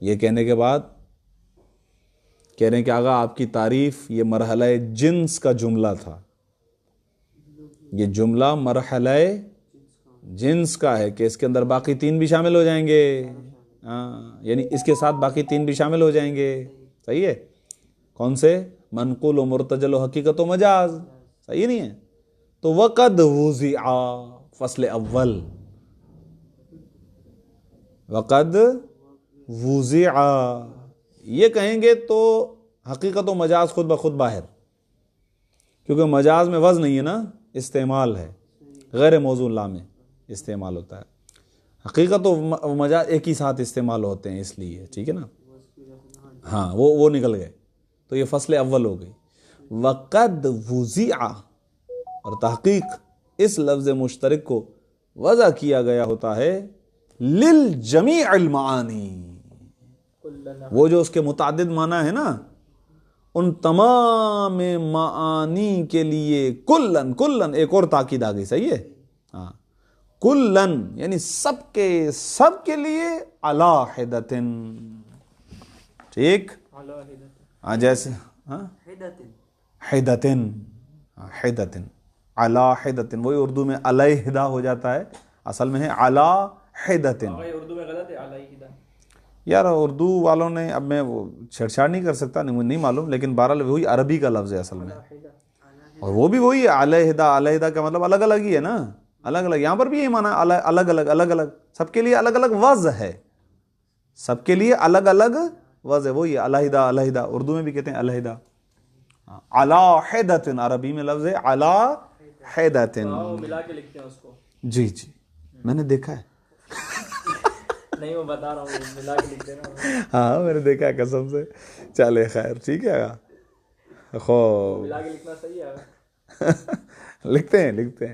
Speaker 1: یہ کہنے کے بعد کہہ رہے ہیں کہ آقا آپ کی تعریف یہ مرحلہ جنس کا جملہ تھا. یہ جملہ مرحلہ جنس کا ہے کہ اس کے اندر باقی 3 بھی شامل ہو جائیں گے. یعنی اس کے ساتھ باقی 3 بھی شامل ہو جائیں گے. صحیح ہے. کون سے؟ منقول و مرتجل و حقیقت و مجاز. صحیح نہیں ہے؟ تو وقد وضع فصل اول، وقد وضع یہ کہیں گے تو حقیقت و مجاز خود بخود باہر، کیونکہ مجاز میں وزن نہیں ہے نا، استعمال ہے، غیر موضوع لا میں استعمال ہوتا ہے. حقیقت و مجاز ایک ہی ساتھ استعمال ہوتے ہیں اس لیے. ٹھیک ہے نا؟ ہاں وہ نکل گئے. تو یہ فصل اول ہو گئی. وقد وضع، اور تحقیق اس لفظ مشترک کو وضع کیا گیا ہوتا ہے للجمیع المعانی، وہ جو اس کے متعدد معنی ہے نا ان تمام معانی کے لیے. کلن، کلن ایک اور تاکید آ گئی. صحیح ہے؟ ہاں کلن یعنی سب کے لیے علی حدتن. ٹھیک. ہاں جیسے حدتن، حدتن علی حدتن، وہی اردو میں علیحدہ ہو جاتا ہے، اصل میں ہے علی حدتن.
Speaker 2: اردو میں غلط ہے علیحدہ.
Speaker 1: یار اردو والوں نے، اب میں وہ چھیڑ چھاڑ نہیں کر سکتا، نہیں معلوم، لیکن بہرحال وہی عربی کا لفظ ہے اصل میں، اور وہ بھی وہی ہے علیحدہ. علیحدہ کا مطلب الگ الگ ہی ہے نا، الگ الگ. یہاں پر بھی یہ معنی الگ الگ، الگ الگ، سب کے لیے الگ الگ وضع ہے، سب کے لیے الگ الگ وضع ہے. وہی علیحدہ، علیحدہ اردو میں بھی کہتے ہیں علیحدہ. علی حدتن عربی میں لفظ ہے علی حدتن.
Speaker 2: ملا کے لکھتے ہیں اس کو.
Speaker 1: جی جی میں نے دیکھا ہے.
Speaker 2: نہیں وہ بتا رہا ہوں ملا کے لکھتے ہیں.
Speaker 1: ہاں میں نے دیکھا ہے قسم سے. چلے خیر ٹھیک ہے. خوب
Speaker 2: ملا کے لکھنا صحیح ہے.
Speaker 1: لکھتے ہیں لکھتے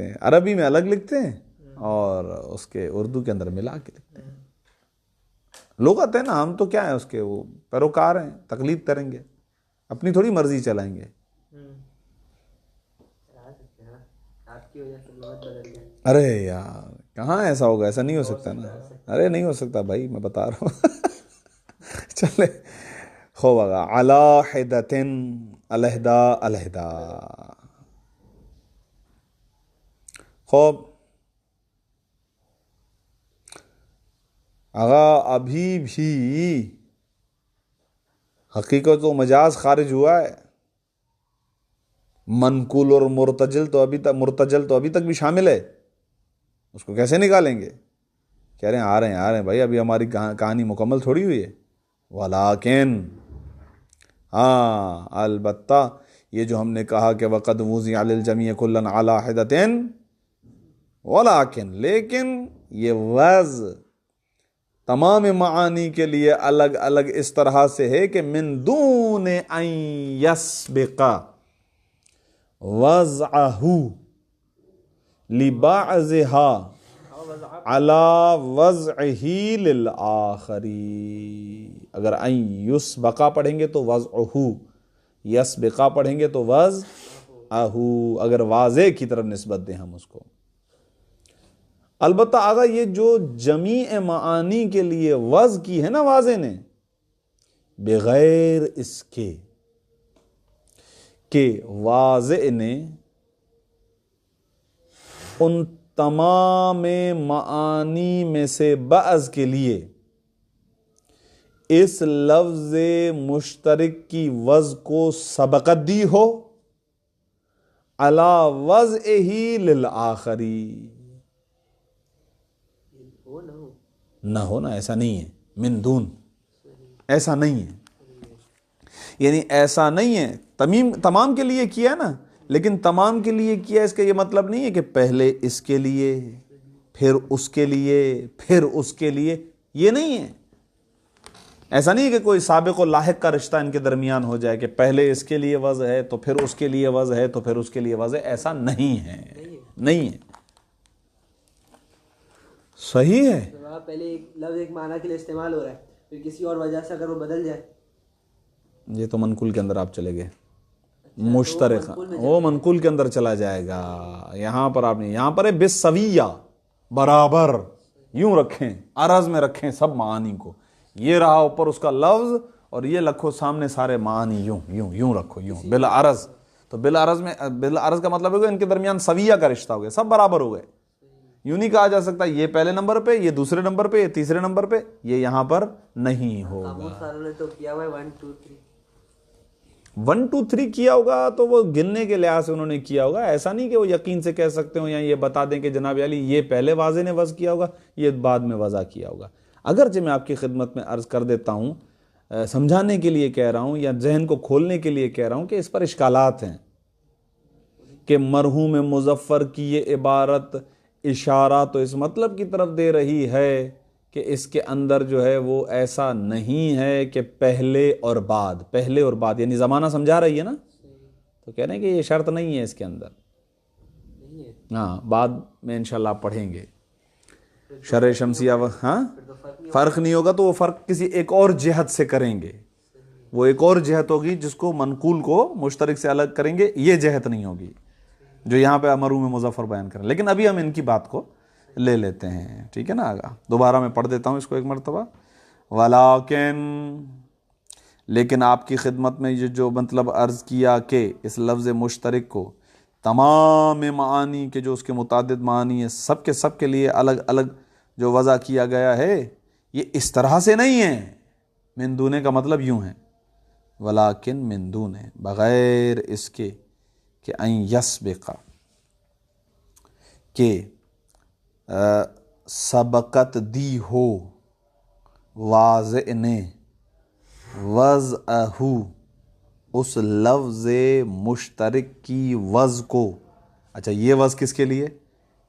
Speaker 1: ہیں عربی میں الگ لکھتے ہیں اور اس کے اردو کے اندر ملا کے لکھتے ہیں. لغت ہے نا، ہم تو کیا ہے اس کے وہ پیروکار ہیں، تقلید کریں گے، اپنی تھوڑی مرضی چلائیں گے.
Speaker 2: آپ کی وجہ سے لغت بدل گئی.
Speaker 1: ارے یار کہاں ایسا ہوگا، ایسا نہیں ہو سکتا نا. ارے نہیں ہو سکتا بھائی، میں بتا رہا ہوں. چلے خوب آگا. علی حدتن علیحدہ، علیحدہ. خوب آغا ابھی بھی حقیقت و مجاز خارج ہوا ہے. منقول اور مرتجل تو ابھی تک بھی شامل ہے. اس کو کیسے نکالیں گے؟ کہہ رہے ہیں آ رہے ہیں بھائی، ابھی ہماری کہانی مکمل تھوڑی ہوئی ہے. ولیکن ہاں البتہ یہ جو ہم نے کہا کہ وقد وضع للجمیع کلن علی حدتن، لیکن یہ وضع تمام معانی کے لیے الگ الگ اس طرح سے ہے کہ من دون ان یسبق وضعہ لبعضها علی وضعہ للآخری. اگر ان یسبقا پڑھیں گے تو وضعہ، یسبقا پڑھیں گے تو وضعہ، اگر واضح کی طرف نسبت دیں ہم اس کو. البتہ آگا یہ جو جمیع معانی کے لیے وضع کی ہے نا واضح نے، بغیر اس کے کہ واضح نے ان تمام معانی میں سے بعض کے لیے اس لفظ مشترک کی وضع کو سبقت دی ہو علی وضعہ للآخری. نہ ہونا ایسا نہیں ہے. من دون ایسا نہیں ہے، یعنی ایسا نہیں ہے. تمام کے لیے کیا نا، لیکن تمام کے لیے کیا اس کا یہ مطلب نہیں ہے کہ پہلے اس کے لیے پھر اس کے لیے پھر اس کے لیے. یہ نہیں ہے. ایسا نہیں ہے کہ کوئی سابق و لاحق کا رشتہ ان کے درمیان ہو جائے کہ پہلے اس کے لیے وضع ہے تو پھر اس کے لیے وضع ہے تو پھر اس کے لیے وضع ہے. ایسا نہیں ہے، نہیں ہے. صحیح ہے.
Speaker 2: پہلے ایک لفظ ایک معنی کے لیے استعمال ہو رہا ہے، پھر کسی اور وجہ سے اگر وہ بدل جائے.
Speaker 1: یہ تو منقول کے اندر آپ چلے گئے. مشترک، وہ منقول کے اندر چلا جائے گا. یہاں پر آپ نے یہاں پر ہے بالسویہ، برابر یوں رکھیں، عرض میں رکھیں سب معانی کو. یہ رہا اوپر اس کا لفظ اور یہ لکھو سامنے سارے معانی یوں یوں یوں رکھو یوں بالعرض. تو بالعرض میں بالعرض کا مطلب ہے ان کے درمیان سویہ کا رشتہ ہو گیا، سب برابر ہو گئے. یوں نہیں کہا جا سکتا یہ پہلے نمبر پہ، یہ دوسرے نمبر پہ، یہ تیسرے نمبر پہ، یہ یہاں پر نہیں ہوگا.
Speaker 2: تو کیا ہوا 1 2 3
Speaker 1: 1 2 3 کیا ہوگا تو وہ گننے کے لحاظ سے انہوں نے کیا ہوگا. ایسا نہیں کہ وہ یقین سے کہہ سکتے ہوں یا یہ بتا دیں کہ جناب علی یہ پہلے واضح نے وضع کیا ہوگا، یہ بعد میں وضع کیا ہوگا. اگرچہ میں آپ کی خدمت میں عرض کر دیتا ہوں، سمجھانے کے لیے کہہ رہا ہوں یا ذہن کو کھولنے کے لیے کہہ رہا ہوں کہ اس پر اشکالات ہیں کہ مرحوم مظفر کی یہ عبارت اشارہ تو اس مطلب کی طرف دے رہی ہے کہ اس کے اندر جو ہے وہ ایسا نہیں ہے کہ پہلے اور بعد یعنی زمانہ سمجھا رہی ہے نا، تو کہہ رہے ہیں کہ یہ شرط نہیں ہے اس کے اندر. ہاں بعد میں انشاءاللہ آپ پڑھیں گے شرح شمسیہ. ہاں فرق نہیں ہوگا تو وہ فرق کسی ایک اور جہت سے کریں گے، وہ ایک اور جہت ہوگی جس کو منقول کو مشترک سے الگ کریں گے، یہ جہت نہیں ہوگی جو یہاں پہ مرحوم مظفر بیان کریں. لیکن ابھی ہم ان کی بات کو لے لیتے ہیں، ٹھیک ہے نا. آگا دوبارہ میں پڑھ دیتا ہوں اس کو ایک مرتبہ. لیکن آپ کی خدمت میں یہ جو مطلب عرض کیا کہ اس لفظ مشترک کو تمام معانی کے جو اس کے متعدد معانی ہیں سب کے لیے الگ الگ جو وضع کیا گیا ہے، یہ اس طرح سے نہیں ہے. من دونے کا مطلب یوں ہے، ولیکن من دون، بغیر اس کے کہ ان یسبق، کہ سبقت دی ہو واضح نے وضعہ، اس لفظ مشترک کی وضع کو. اچھا یہ وضع کس کے لیے؟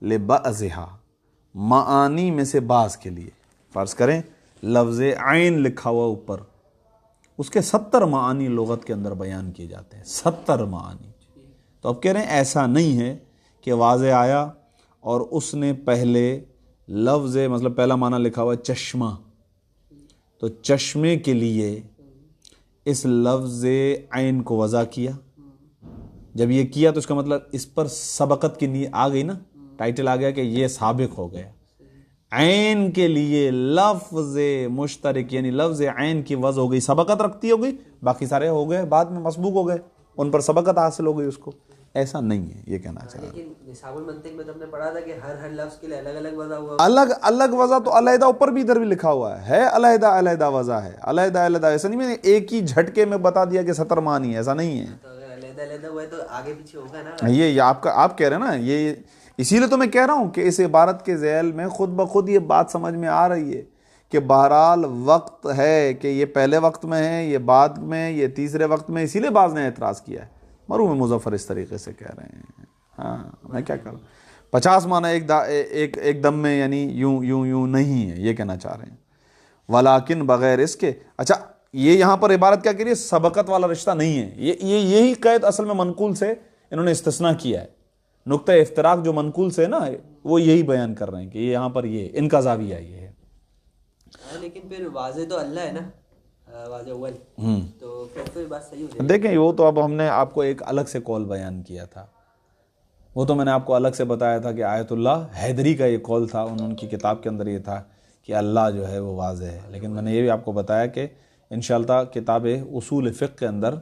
Speaker 1: لبعضھا، معانی میں سے بعض کے لیے. فرض کریں لفظ عین لکھا ہوا اوپر، اس کے 70 معانی لغت کے اندر بیان کیے جاتے ہیں، 70 معانی. تو اب کہہ رہے ہیں ایسا نہیں ہے کہ واضح آیا اور اس نے پہلے لفظ مطلب پہلا معنی لکھا ہوا چشمہ، تو چشمے کے لیے اس لفظ عین کو وضع کیا. جب یہ کیا تو اس کا مطلب اس پر سبقت کی نیت آ گئی نا، ٹائٹل آ گیا کہ یہ سابق ہو گیا. عین کے لیے لفظ مشترک یعنی لفظ عین کی وضع ہو گئی، سبقت رکھتی ہو گئی، باقی سارے ہو گئے بعد میں مسبوق ہو گئے، ان پر سبقت حاصل ہو گئی اس کو. ایسا نہیں ہے، یہ کہنا چاہ رہا ہوں.
Speaker 2: لیکن نصاب المنطق میں تو ہم نے پڑھا تھا کہ ہر لفظ کے لیے الگ الگ وضع ہوا،
Speaker 1: الگ وضع تو علیحدہ اوپر بھی ادھر بھی لکھا ہوا ہے علیحدہ وضع ہے، علیحدہ. ایسا نہیں میں نے ایک ہی جھٹکے میں بتا دیا کہ 70 معنی ہے، ایسا نہیں ہے.
Speaker 2: تو اگر علیحدہ ہوا ہے تو آگے پیچھے ہوگا نا.
Speaker 1: یہ آپ کہہ رہے ہیں نا، یہ اسی لیے تو میں کہہ رہا ہوں کہ اس عبارت کے ذیل میں خود بخود یہ بات سمجھ میں آ رہی ہے کہ بہرحال وقت ہے کہ یہ پہلے وقت میں ہے، یہ بعد میں، یہ تیسرے وقت میں. اسی لیے بعض نے اعتراض کیا ہے. مرحوم مظفر اس طریقے سے کہہ رہے ہیں. ہاں میں کیا کر رہا ہوں، 50 معنی ایک دم میں یعنی یوں نہیں ہے، یہ کہنا چاہ رہے ہیں. ولیکن بغیر اس کے. اچھا یہ یہاں پر عبارت کیا کہہ رہی ہے؟ سبقت والا رشتہ نہیں ہے. یہی قید اصل میں منقول سے انہوں نے استثناء کیا ہے. نقطہ افتراق جو منقول سے نا وہ یہی بیان کر رہے ہیں کہ یہ یہاں پر یہ ان کا زاویہ یہ ہے.
Speaker 2: لیکن پھر واضح تو اللہ ہے نا، واضح اول، تو پھر بات صحیح ہو جائے.
Speaker 1: دیکھیں وہ تو اب ہم نے آپ کو ایک الگ سے قول بیان کیا تھا، وہ تو میں نے آپ کو الگ سے بتایا تھا کہ آیت اللہ حیدری کا یہ قول تھا، ان کی کتاب کے اندر یہ تھا کہ اللہ جو ہے وہ واضح ہے. لیکن میں نے یہ بھی آپ کو بتایا کہ انشاءاللہ کتاب اصول فقہ کے اندر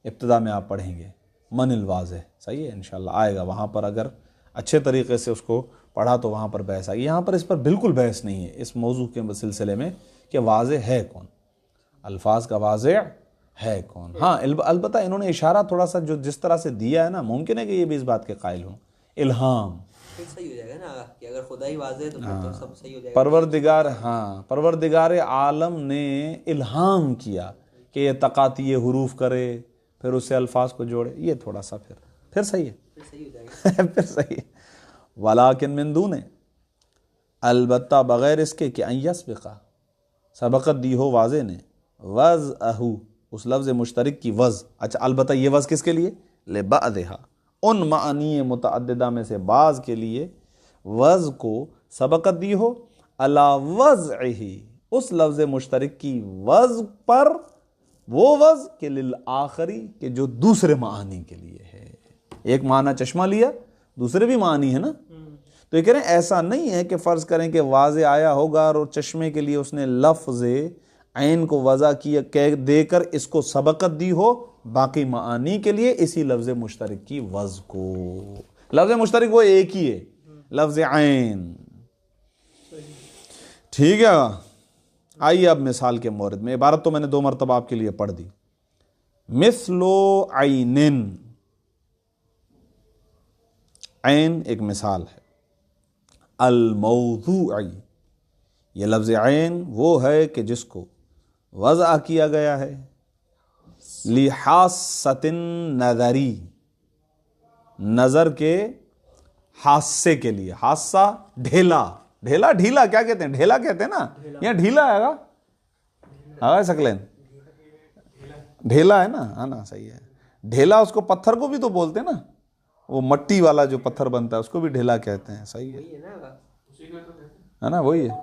Speaker 1: ابتدا میں آپ پڑھیں گے من الواضح، صحیح ہے، انشاءاللہ آئے گا وہاں پر. اگر اچھے طریقے سے اس کو پڑھا تو وہاں پر بحث آئی. یہاں پر اس پر بالکل بحث نہیں ہے اس موضوع کے سلسلے میں کہ واضح ہے کون، الفاظ کا واضح ہے کون. ہاں البتہ انہوں نے اشارہ تھوڑا سا جو جس طرح سے دیا ہے نا، ممکن ہے کہ یہ بھی اس بات کے قائل ہوں، الہام.
Speaker 2: پھر صحیح ہو جائے گا نا کہ اگر خدا ہی واضح ہے تو پھر تو سب صحیح ہو جائے گا.
Speaker 1: پروردگار عالم نے الہام کیا کہ یہ تقاطی حروف کرے، پھر اس سے الفاظ کو جوڑے. یہ تھوڑا سا پھر صحیح ہے،
Speaker 2: پھر صحیح ہو جائے گا.
Speaker 1: پھر صحیح ہے. ولیکن من دون، البتہ بغیر اس کے کہ ان یسبق، سبقت دی ہو واضح نے، وضعہ، اس لفظ مشترک کی وضع. اچھا البتہ یہ وضع کس کے لیے؟ لبعضھا، ان معانی متعددہ میں سے بعض کے لیے وضع کو سبقت دی ہو، علی وضعہ، اس لفظ مشترک کی وضع پر، وہ وز کہ للآخری کہ جو دوسرے معانی کے لیے ہے. ایک معنی چشمہ لیا, دوسرے بھی معنی ہے نا. تو یہ کہہ رہے ہیں ایسا نہیں ہے کہ فرض کریں کہ واضح آیا ہوگا اور چشمے کے لیے اس نے لفظ عین کو وضع کیا دے کر اس کو سبقت دی ہو, باقی معانی کے لیے اسی لفظ مشترک کی وضع کو. لفظ مشترک وہ ایک ہی ہے, لفظ عین. ٹھیک ہے. آئیے اب مثال کے مورد میں. عبارت تو میں نے 2 مرتبہ آپ کے لیے پڑھ دی. مثلو عینن, عین ایک مثال ہے. الموضوعی, یہ لفظ عین وہ ہے کہ جس کو وضع کیا گیا ہے لحاست نظری, نظر کے حاسے کے لیے. حاسہ ڈھیلا, ڈھیلا ڈھیلا کیا کہتے ہیں, ڈھیلا کہتے ہیں نا, یہ ڈھیلا ہے گا, ہاں سکلین ڈھیلا ہے نا, ہاں نا صحیح ہے. ڈھیلا اس کو پتھر کو بھی تو بولتے ہیں نا, وہ مٹی والا جو پتھر بنتا ہے اس کو بھی ڈھیلا کہتے ہیں. صحیح ہے نا, وہی ہے.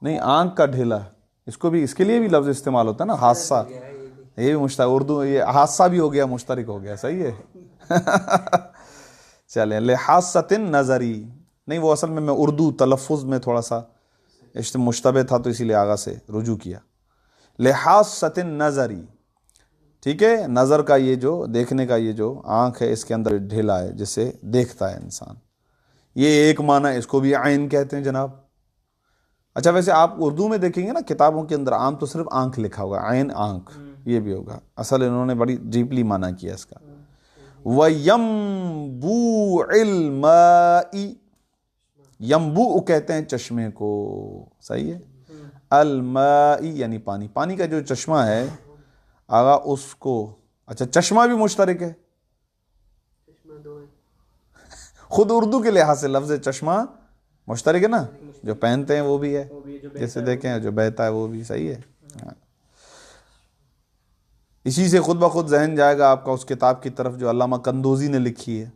Speaker 1: نہیں, آنکھ کا ڈھیلا, اس کو بھی, اس کے لیے بھی لفظ استعمال ہوتا ہے نا, حادثہ. یہ بھی مشترک, اردو یہ حادثہ بھی ہو گیا, مشترک ہو گیا. صحیح ہے. چلیں, لحاست نظری نہیں, وہ اصل میں اردو تلفظ میں تھوڑا سا مشتبہ تھا تو اسی لیے آگا سے رجوع کیا. لحاست نظری, ٹھیک ہے. نظر کا یہ جو دیکھنے کا یہ جو آنکھ ہے اس کے اندر ڈھیلا ہے جس سے دیکھتا ہے انسان. یہ ایک معنی, اس کو بھی عین کہتے ہیں جناب. اچھا ویسے آپ اردو میں دیکھیں گے نا کتابوں کے اندر عام تو صرف آنکھ لکھا ہوگا, عین آنکھ, یہ بھی ہوگا. اصل انہوں نے بڑی ڈیپلی معنی کیا اس کا. وَيَنْبُوعِ الْمَاءِ, ینبوع کہتے ہیں چشمے کو. صحیح ہے. الماء یعنی پانی, پانی کا جو چشمہ ہے آگا اس کو. اچھا چشمہ بھی مشترک ہے, خود اردو کے لحاظ سے لفظ چشمہ مشترک ہے نا, جو پہنتے ہیں وہ بھی ہے, جیسے دیکھیں جو بہتا ہے وہ بھی. صحیح ہے. اسی سے خود بخود ذہن جائے گا آپ کا اس کتاب کی طرف جو علامہ قندوزی نے لکھی ہے,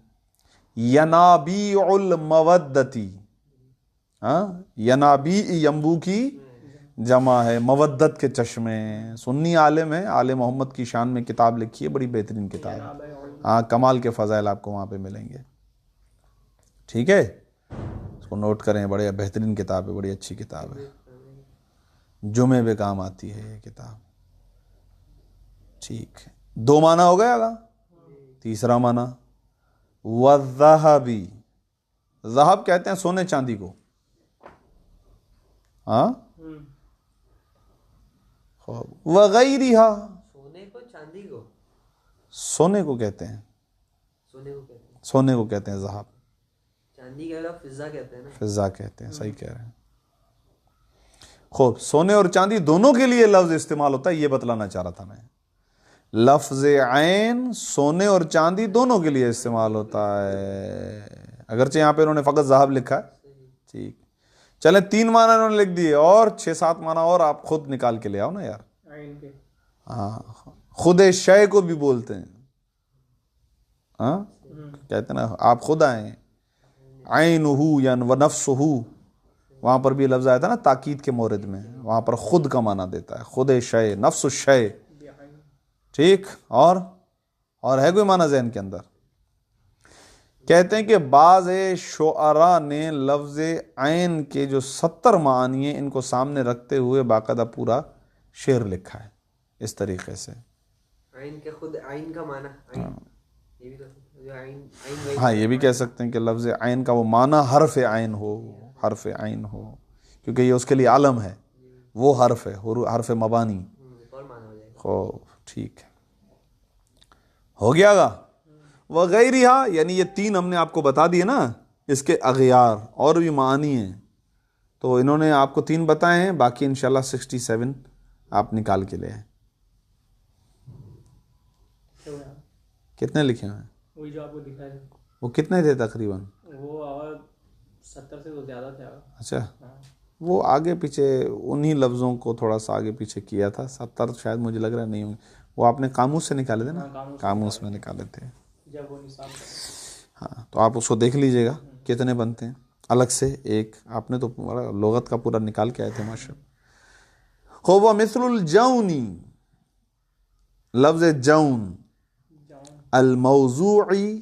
Speaker 1: ینابیع المودتی. ہاں, ینابیع ینبوع کی جمع ہے, مودت کے چشمے. سنی عالم ہے, آل محمد کی شان میں کتاب لکھی ہے, بڑی بہترین کتاب ہے. ہاں, کمال کے فضائل آپ کو وہاں پہ ملیں گے. ٹھیک ہے, اس کو نوٹ کریں, بڑے بہترین کتاب ہے, بڑی اچھی کتاب ہے, جمعے پہ کام آتی ہے یہ کتاب. ٹھیک ہے, 2 معنی ہو گیا گا. تیسرا معنی وَالذَّهَبِ, ذہب کہتے ہیں سونے چاندی کو. ہاں, وغیرہا,
Speaker 2: سونے کو چاندی کو,
Speaker 1: سونے کو کہتے ہیں, سونے کو کہتے ہیں ذہب.
Speaker 2: چاندی کا لفظ فضہ کہتے ہیں نا,
Speaker 1: فضہ کہتے ہیں. صحیح کہہ رہے ہیں. خوب, سونے اور چاندی دونوں کے لیے لفظ استعمال ہوتا ہے, یہ بتلانا چاہ رہا تھا میں. لفظ عین سونے اور چاندی دونوں کے لیے استعمال ہوتا ہے, اگرچہ یہاں پہ انہوں نے فقط ذہب لکھا ہے. ٹھیک, چلیں 3 معنی انہوں نے لکھ دیے, اور 6-7 معنی اور آپ خود نکال کے لے آؤ نا یار. ہاں, خود شے کو بھی بولتے ہیں. ہاں کہتے ہیں نا, آپ خود آئیں. عینہ یا ونفسہ, وہاں پر بھی لفظ آیا تھا نا تاکید کے مورد میں, وہاں پر خود کا معنی دیتا ہے, خود شے, نفس الشے. ٹھیک, اور ہے کوئی معنی ذہن کے اندر؟ کہتے ہیں کہ بعض شعراء نے لفظ عین کے جو 70 معانی ہیں ان کو سامنے رکھتے ہوئے باقاعدہ پورا شعر لکھا ہے اس طریقے سے.
Speaker 2: عین کے خود عین کا معنی, یہ بھی تو عین,
Speaker 1: ہاں یہ بھی کہہ سکتے ہیں کہ لفظ عین کا وہ معنی حرف عین ہو, حرف عین ہو, کیونکہ یہ اس کے لیے علم ہے, وہ حرف ہے, حرف مبانی. خوب, ٹھیک ہے, ہو گیا گا. وغیرہ یعنی یہ 3 ہم نے آپ کو بتا دیے نا, اس کے اغیار اور بھی معانی ہیں, تو انہوں نے آپ کو 3 بتائے ہیں, باقی انشاءاللہ 67 آپ نکال کے لے آئیں. کتنے لکھے ہیں؟
Speaker 3: وہی جو آپ کو دکھائے,
Speaker 1: وہ کتنے تھے تقریباً؟
Speaker 3: وہ 70 سے تو زیادہ تھے.
Speaker 1: اچھا, وہ آگے پیچھے انہی لفظوں کو تھوڑا سا آگے پیچھے کیا تھا. 70 شاید مجھے لگ رہا نہیں ہوں, وہ آپ نے قاموس سے نکالے تھے نا, قاموس میں نکالے تھے.
Speaker 3: جب وہ نصاب,
Speaker 1: ہاں تو آپ اس کو دیکھ لیجئے گا کتنے بنتے ہیں الگ سے. ایک آپ نے تو لغت کا پورا نکال کے آئے تھے ماشاءاللہ. خوب مثل الجونی, لفظ جون الموضوعی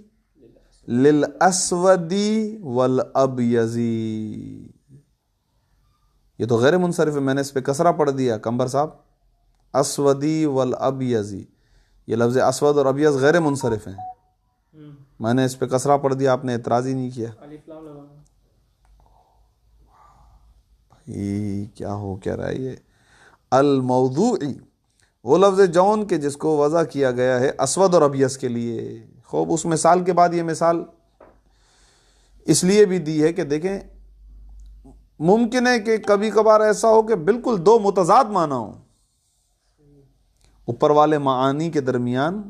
Speaker 1: للاسودی والابیضی، یہ تو غیر منصرف ہے، میں نے اس پہ کسرہ پڑھ دیا کمبر صاحب، اسودی والابیضی، یہ لفظ اسود اور ابیض غیر منصرف ہیں، میں نے اس پہ کسرہ پڑھ دیا، آپ نے اعتراض ہی نہیں کیا۔
Speaker 3: الف لام لگا۔
Speaker 1: بھائی کیا ہو کیا رہا ہے یہ؟ الموضوعی وہ لفظ جون کے جس کو وضع کیا گیا ہے اسود اور ابیض کے لیے۔ خوب اس مثال کے بعد یہ مثال اس لیے بھی دی ہے کہ دیکھیں ممکن ہے کہ کبھی کبھار ایسا ہو کہ بالکل دو متضاد معنی ہوں، اوپر والے معانی کے درمیان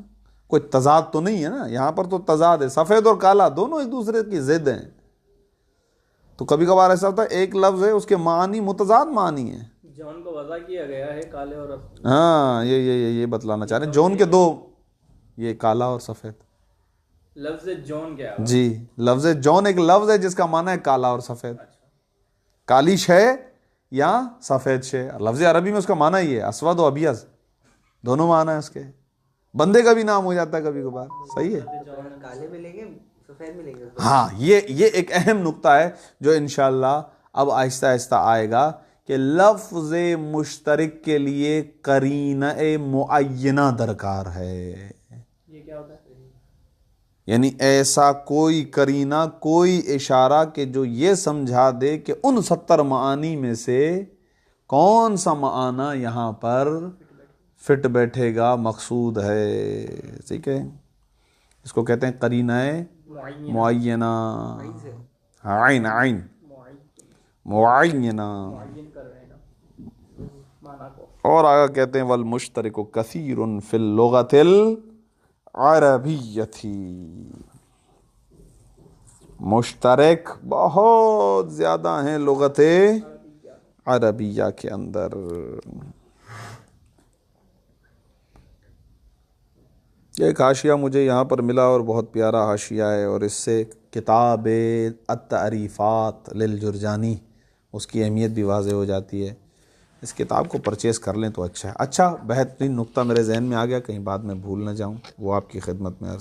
Speaker 1: کوئی تضاد تو نہیں ہے نا، یہاں پر تو تضاد ہے، سفید اور کالا دونوں ایک دوسرے کی ضد ہیں، تو کبھی کبھار ایسا ہوتا ہے ایک لفظ ہے اس کے معانی متضاد معانی ہیں۔
Speaker 3: جون کو وضع کیا گیا ہے کالے اور
Speaker 1: ہاں یہ بتلانا چاہ رہے ہیں، جون کے دو، یہ کالا اور سفید۔
Speaker 3: لفظ جون کیا ہے؟
Speaker 1: جی لفظ جون ایک لفظ ہے جس کا معنی ہے کالا اور سفید، کالی شے یا سفید شے، لفظ عربی میں اس کا معنی ہی ہے اسود و ابیض، دونوں معنی ہے اس کے، بندے کا بھی نام ہو جاتا ہے کبھی کبھار، صحیح ہے۔
Speaker 2: کالے میں لیں گے سفید میں لیں گے؟
Speaker 1: ہاں یہ ایک اہم نقطہ ہے جو انشاءاللہ اب آہستہ آہستہ آئے گا کہ لفظ مشترک کے لیے قرینہ معینہ درکار ہے۔
Speaker 3: یہ کیا ہوتا ہے؟
Speaker 1: یعنی ایسا کوئی قرینہ، کوئی اشارہ کہ جو یہ سمجھا دے کہ ان 70 معانی میں سے کون سا معنی یہاں پر فٹ بیٹھے گا، مقصود ہے، ٹھیک ہے، اس کو کہتے ہیں قرینہ معینہ، عین عین معینہ، اور آگے کہتے ہیں والمشترک کثیر فی اللغۃ العربیۃ، مشترک بہت زیادہ ہیں لغت عربیہ کے اندر۔ ایک حاشیہ مجھے یہاں پر ملا اور بہت پیارا حاشیہ ہے، اور اس سے کتاب التعریفات للجرجانی اس کی اہمیت بھی واضح ہو جاتی ہے، اس کتاب کو پرچیز کر لیں تو اچھا ہے۔ اچھا بہترین نقطہ میرے ذہن میں آ گیا، کہیں بعد میں بھول نہ جاؤں، وہ آپ کی خدمت میں عرض